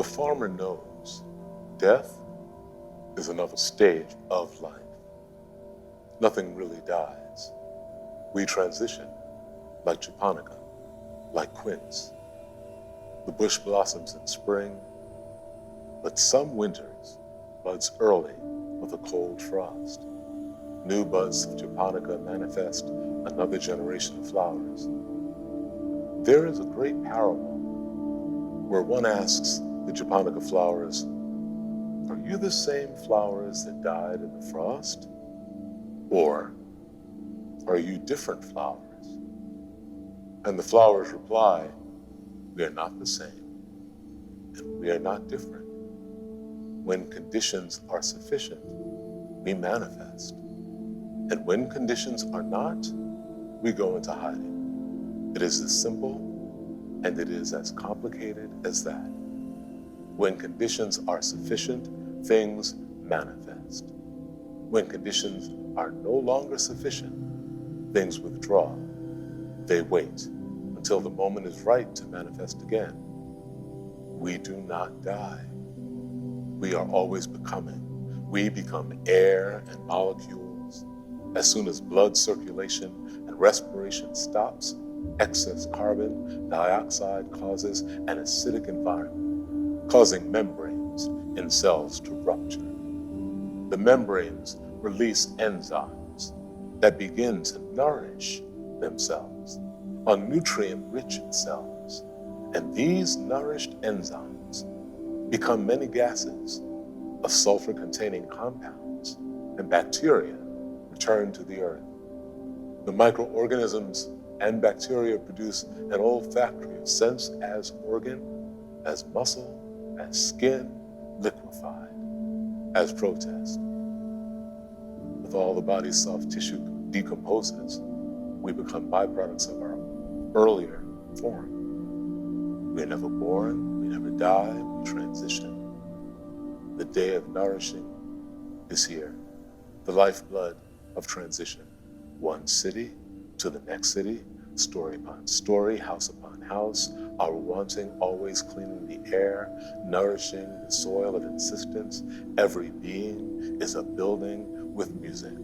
The farmer knows death is another stage of life. Nothing really dies. We transition, like japonica, like quince. The bush blossoms in spring, but some winters buds early with a cold frost. New buds of japonica manifest another generation of flowers. There is a great parable where one asks the japonica flowers, "Are you the same flowers that died in the frost? Or are you different flowers?" And the flowers reply, "We are not the same, and we are not different. When conditions are sufficient, we manifest. And when conditions are not, we go into hiding. It is as simple and it is as complicated as that. When conditions are sufficient, things manifest. When conditions are no longer sufficient, things withdraw. They wait until the moment is right to manifest again. We do not die. We are always becoming. We become air and molecules. As soon as blood circulation and respiration stops, excess carbon dioxide causes an acidic environment, causing membranes in cells to rupture. The membranes release enzymes that begin to nourish themselves on nutrient-rich cells, and these nourished enzymes become many gases of sulfur-containing compounds, and bacteria return to the earth. The microorganisms and bacteria produce an olfactory of sense as organ, as muscle, as skin, liquefied, as protest. With all the body's soft tissue decomposes, we become byproducts of our earlier form. We are never born, we never die, we transition. The day of nourishing is here, the lifeblood of transition. One city to the next city, story upon story, house upon house, our wanting always cleaning the air, nourishing the soil of insistence. Every being is a building with music.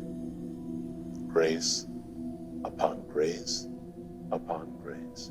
Grace upon grace upon grace.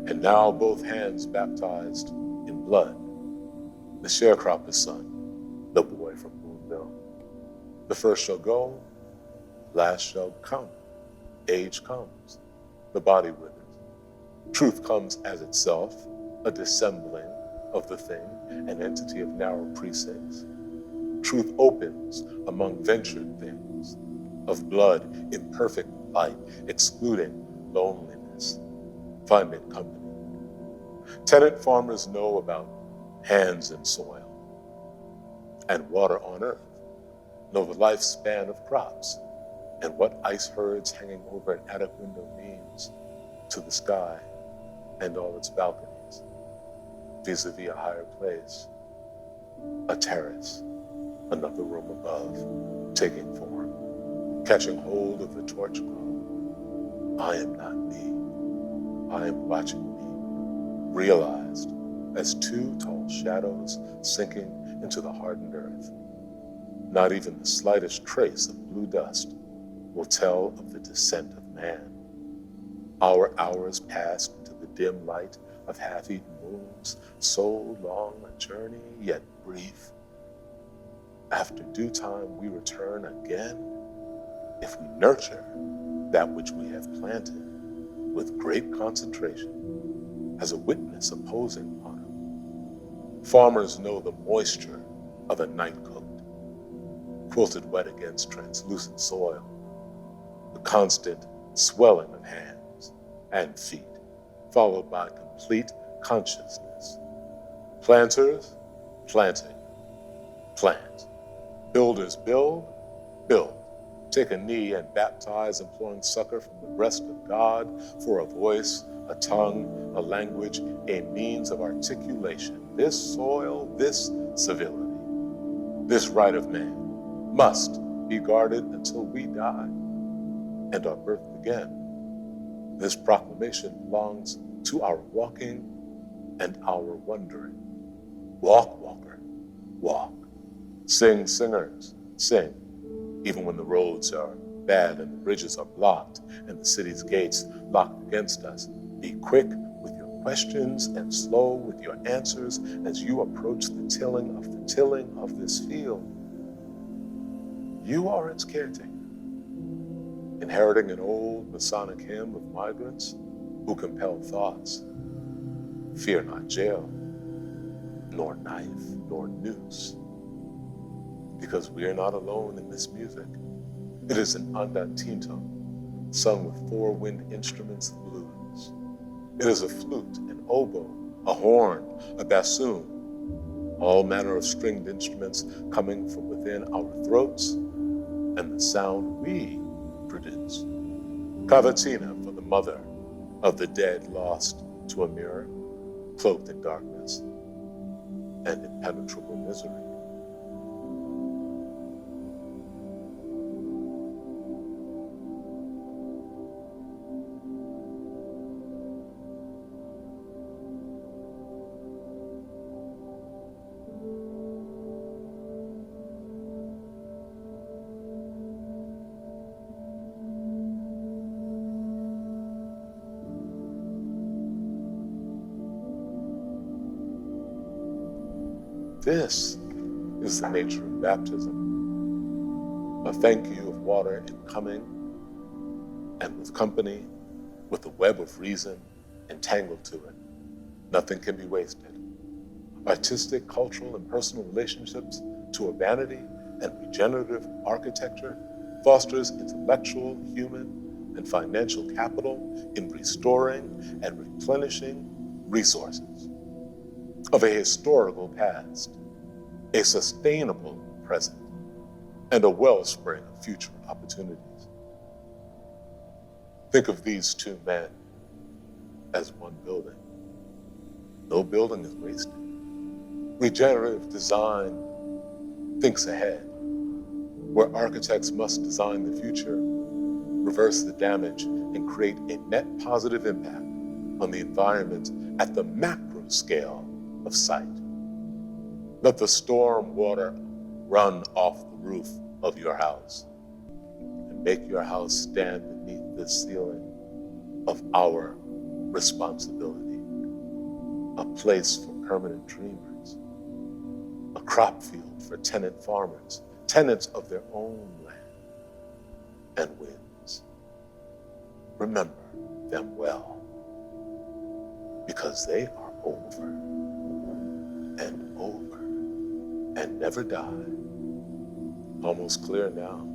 And now both hands baptized in blood, the sharecropper's son, the boy from Boonville. The first shall go, last shall come. Age comes, the body withers. Truth comes as itself, a dissembling of the thing, an entity of narrow precincts. Truth opens among ventured things, of blood, imperfect light, excluding loneliness, finding company. Tenant farmers know about hands in soil and water on earth, know the lifespan of crops and what ice herds hanging over an attic window means to the sky and all its balconies, vis-a-vis a higher place, a terrace, another room above, taking form, catching hold of the torch glow. I am not me. I am watching me, realized as two tall shadows sinking into the hardened earth. Not even the slightest trace of blue dust will tell of the descent of man. Our hours passed into the dim light of half-eaten moons, so long a journey, yet brief. After due time, we return again, if we nurture that which we have planted with great concentration, as a witness opposing autumn. Farmers know the moisture of a night coat, quilted wet against translucent soil, the constant swelling of hands and feet, followed by complete consciousness. Planters, planting, plant. Builders build, build. Take a knee and baptize, imploring succor from the breast of God for a voice, a tongue, a language, a means of articulation. This soil, this civility, this right of man must be guarded until we die and are birthed again. This proclamation belongs to our walking and our wondering. Walk, walker, walk. Sing, singers, sing. Even when the roads are bad and the bridges are blocked and the city's gates locked against us, be quick with your questions and slow with your answers as you approach the tilling of this field. You are its caretaker, inheriting an old Masonic hymn of migrants who compel thoughts. Fear not jail, nor knife, nor noose, because we are not alone in this music. It is an andantino, sung with 4 wind instruments of blues. It is a flute, an oboe, a horn, a bassoon, all manner of stringed instruments coming from within our throats and the sound we produce. Cavatina for the mother of the dead lost to a mirror, cloaked in darkness and impenetrable misery. This is the nature of baptism. A thank you of water in coming and with company, with the web of reason entangled to it. Nothing can be wasted. Artistic, cultural, and personal relationships to urbanity and regenerative architecture fosters intellectual, human, and financial capital in restoring and replenishing resources of a historical past, a sustainable present, and a wellspring of future opportunities. Think of these 2 men as one building. No building is wasted. Regenerative design thinks ahead, where architects must design the future, reverse the damage, and create a net positive impact on the environment at the macro scale of sight. Let the storm water run off the roof of your house and make your house stand beneath the ceiling of our responsibility, a place for permanent dreamers, a crop field for tenant farmers, tenants of their own land and winds. Remember them well, because they are over and over and never die. Almost clear now.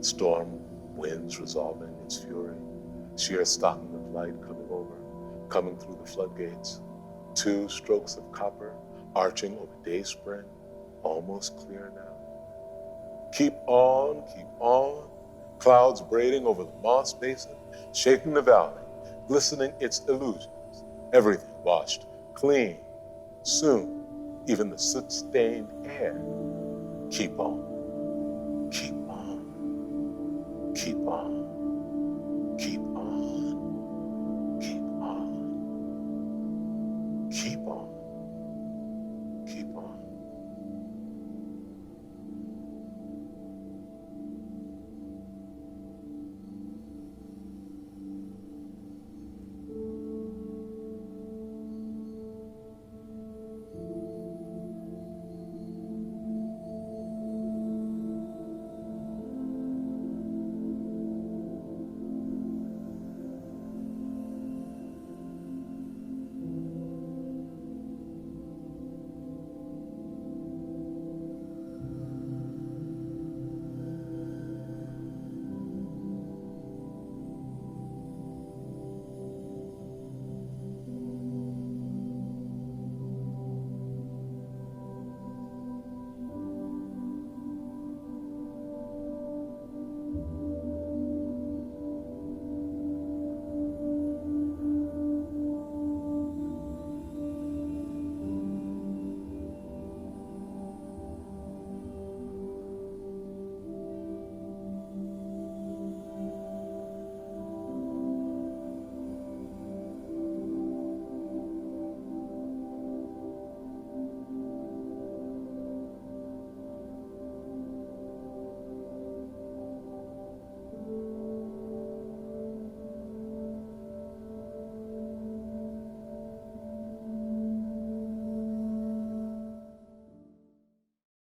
Storm winds resolving its fury. Sheer stocking of light coming through the floodgates. 2 strokes of copper arching over day spring. Almost clear now. Keep on, keep on. Clouds braiding over the moss basin, shaking the valley, glistening its illusions. Everything washed clean. Soon, even the soot-stained air. Keep on, keep on, keep on.